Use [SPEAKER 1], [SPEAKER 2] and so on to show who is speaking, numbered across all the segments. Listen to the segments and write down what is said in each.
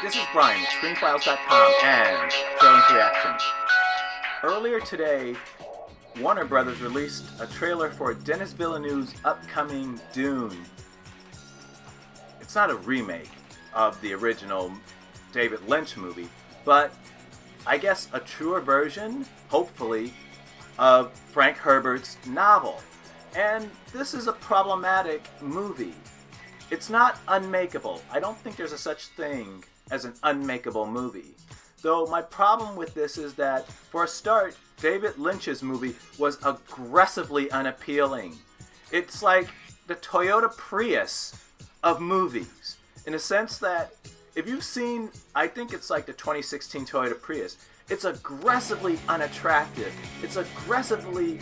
[SPEAKER 1] This is Brian at ScreenFiles.com and Trailing's Reaction. Earlier today, Warner Brothers released a trailer for Denis Villeneuve's upcoming Dune. It's not a remake of the original David Lynch movie, but I guess a truer version, hopefully, of Frank Herbert's novel. And this is a problematic movie. It's not unmakeable. I don't think there's a such thing as an unmakeable movie. Though my problem with this is that, for a start, David Lynch's movie was aggressively unappealing. It's like the Toyota Prius of movies, in a sense that if you've seen, I think it's like the 2016 Toyota Prius, it's aggressively unattractive. It's aggressively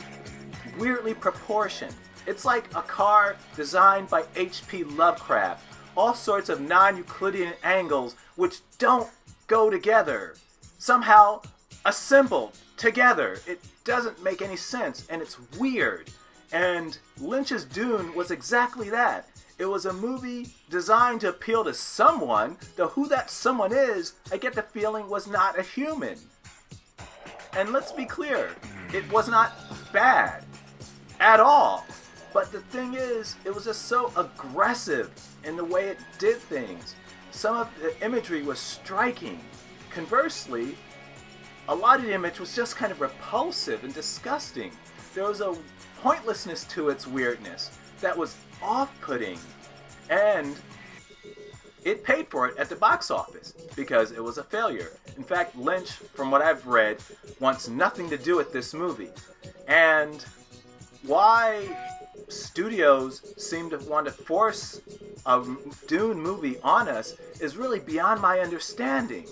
[SPEAKER 1] weirdly proportioned. It's like a car designed by H.P. Lovecraft. All sorts of non-Euclidean angles which don't go together. Somehow assembled together. It doesn't make any sense, and it's weird. And Lynch's Dune was exactly that. It was a movie designed to appeal to someone, though who that someone is, I get the feeling was not a human. And let's be clear, it was not bad at all. But the thing is, it was just so aggressive in the way it did things. Some of the imagery was striking. Conversely, a lot of the image was just kind of repulsive and disgusting. There was a pointlessness to its weirdness that was off-putting. And it paid for it at the box office because it was a failure. In fact, Lynch, from what I've read, wants nothing to do with this movie. And why studios seem to want to force a Dune movie on us is really beyond my understanding.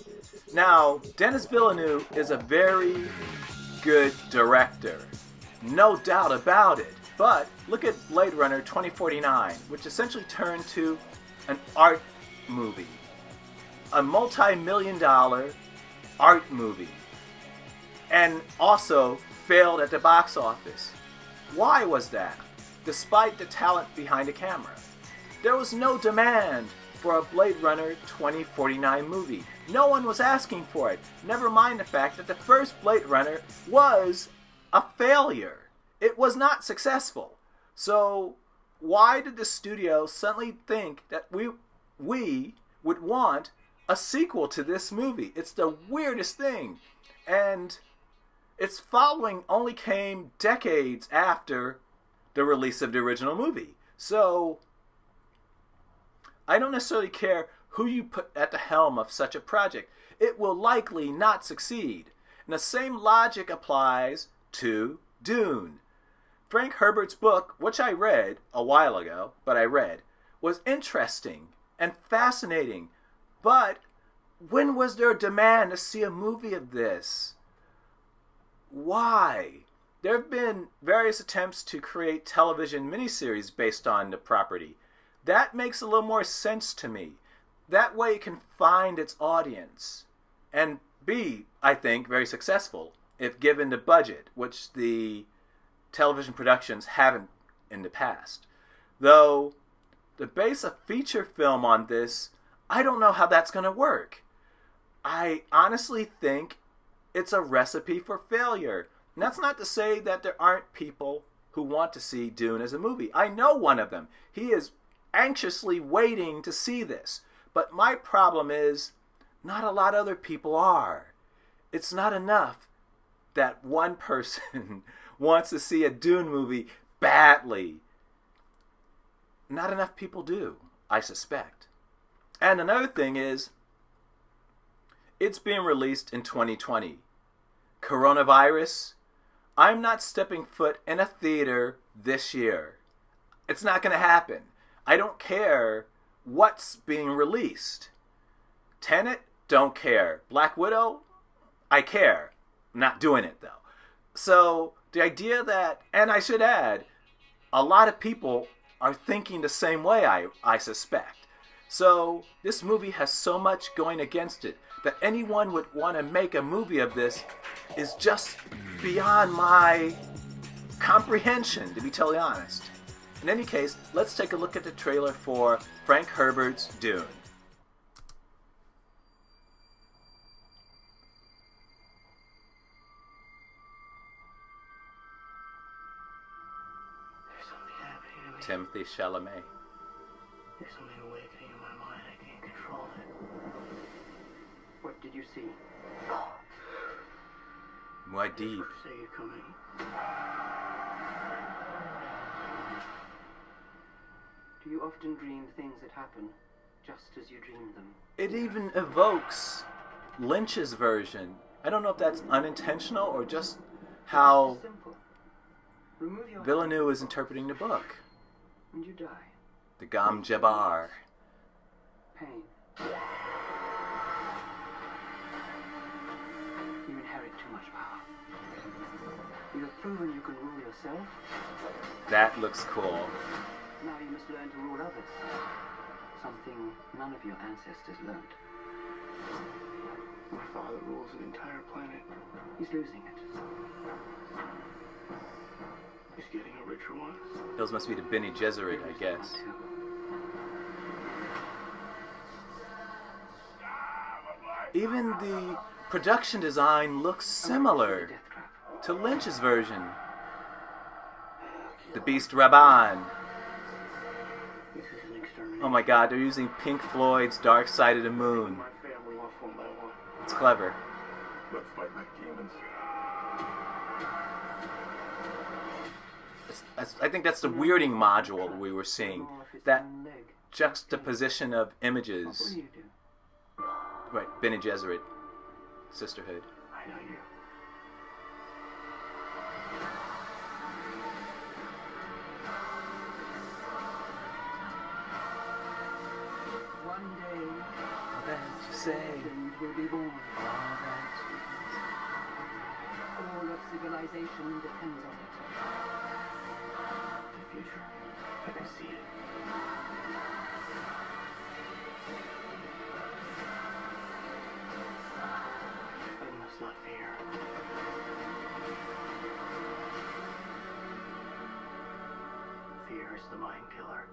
[SPEAKER 1] Now, Denis Villeneuve is a very good director, no doubt about it. But look at Blade Runner 2049, which essentially turned to an art movie, a multi-million-dollar art movie, and also failed at the box office. Why was that? Despite the talent behind the camera. There was no demand for a Blade Runner 2049 movie. No one was asking for it. Never mind the fact that the first Blade Runner was a failure. It was not successful. So why did the studio suddenly think that we would want a sequel to this movie? It's the weirdest thing. And its following only came decades after the release of the original movie. So I don't necessarily care who you put at the helm of such a project. It will likely not succeed. And the same logic applies to Dune. Frank Herbert's book, which I read a while ago, was interesting and fascinating. But when was there a demand to see a movie of this? Why? There have been various attempts to create television miniseries based on the property. That makes a little more sense to me. That way it can find its audience and be, I think, very successful if given the budget, which the television productions haven't in the past. Though, to base a feature film on this, I don't know how that's going to work. I honestly think it's a recipe for failure. And that's not to say that there aren't people who want to see Dune as a movie. I know one of them. He is anxiously waiting to see this. But my problem is, not a lot of other people are. It's not enough that one person wants to see a Dune movie badly. Not enough people do, I suspect. And another thing is, it's being released in 2020. Coronavirus, I'm not stepping foot in a theater this year. It's not going to happen. I don't care what's being released. Tenet, don't care. Black Widow, I care. I'm not doing it though. So the idea that, and I should add, a lot of people are thinking the same way, I suspect. So this movie has so much going against it that anyone would want to make a movie of this is just beyond my comprehension, to be totally honest. In any case, let's take a look at the trailer for Frank Herbert's Dune. Timothy Chalamet.
[SPEAKER 2] There's something awakening in my mind. I can't control it. What did you see?
[SPEAKER 1] Muad'Dib.
[SPEAKER 2] Say you're coming. Do you often dream things that happen just as you dream them?
[SPEAKER 1] It even evokes Lynch's version. I don't know if that's unintentional or just how
[SPEAKER 2] Simple. Remove your
[SPEAKER 1] Villeneuve is interpreting the book.
[SPEAKER 2] and you die.
[SPEAKER 1] The Gam Jabbar.
[SPEAKER 2] Pain. You inherit too much power. You have proven you can rule yourself.
[SPEAKER 1] That looks cool.
[SPEAKER 2] Now you must learn to rule others. Something none of your ancestors learned. My father rules an entire planet. He's losing it. He's getting a richer one.
[SPEAKER 1] Those must be the Bene Gesserit, I guess. Even the production design looks similar to Lynch's version. The Beast Rabban.
[SPEAKER 2] This is an extermination.
[SPEAKER 1] Oh my god, they're using Pink Floyd's Dark Side of the Moon.
[SPEAKER 2] My family off one by one.
[SPEAKER 1] It's clever.
[SPEAKER 2] Let's fight like demons.
[SPEAKER 1] I think that's the weirding module we were seeing. That juxtaposition of
[SPEAKER 2] What will
[SPEAKER 1] images.
[SPEAKER 2] you do?
[SPEAKER 1] Right, Bene Gesserit. Sisterhood.
[SPEAKER 2] I know you. One day,
[SPEAKER 1] All that you say.
[SPEAKER 2] legend will be born.
[SPEAKER 1] All that
[SPEAKER 2] All of civilization depends on it. The future, I can see it. I must not fear. Fear is the mind killer.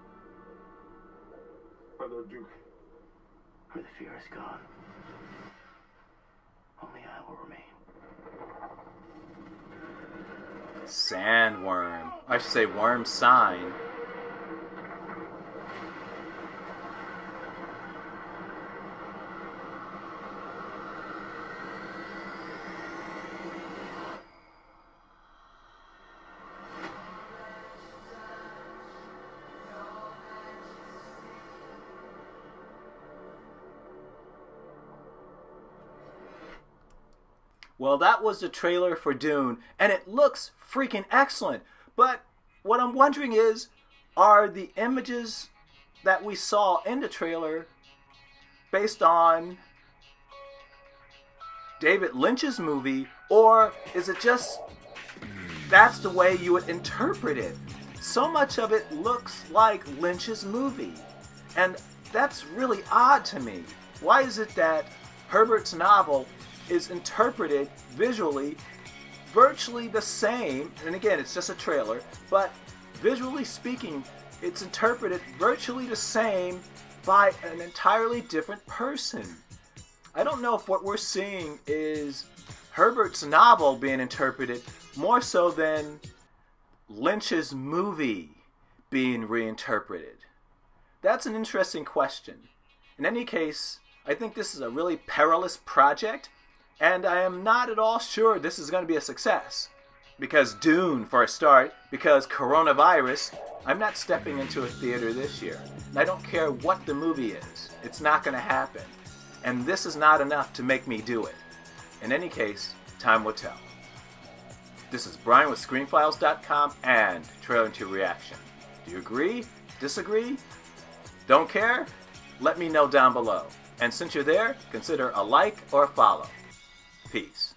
[SPEAKER 3] Brother Duke.
[SPEAKER 2] Where the fear is gone, only I will remain.
[SPEAKER 1] Sandworm. I should say worm sign. Well, that was the trailer for Dune, and it looks freaking excellent. But what I'm wondering is, are the images that we saw in the trailer based on David Lynch's movie, or is it just that's the way you would interpret it? So much of it looks like Lynch's movie, and that's really odd to me. Why is it that Herbert's novel is interpreted visually virtually the same, and again, it's just a trailer, but visually speaking, it's interpreted virtually the same by an entirely different person? I don't know if what we're seeing is Herbert's novel being interpreted more so than Lynch's movie being reinterpreted. That's an interesting question. In any case, I think this is a really perilous project, and I am not at all sure this is going to be a success. Because Dune, for a start, because coronavirus, I'm not stepping into a theater this year. And I don't care what the movie is. It's not going to happen. And this is not enough to make me do it. In any case, time will tell. This is Brian with ScreenFiles.com and Trailer to Reaction. Do you agree? Disagree? Don't care? Let me know down below. And since you're there, consider a like or a follow. Peace.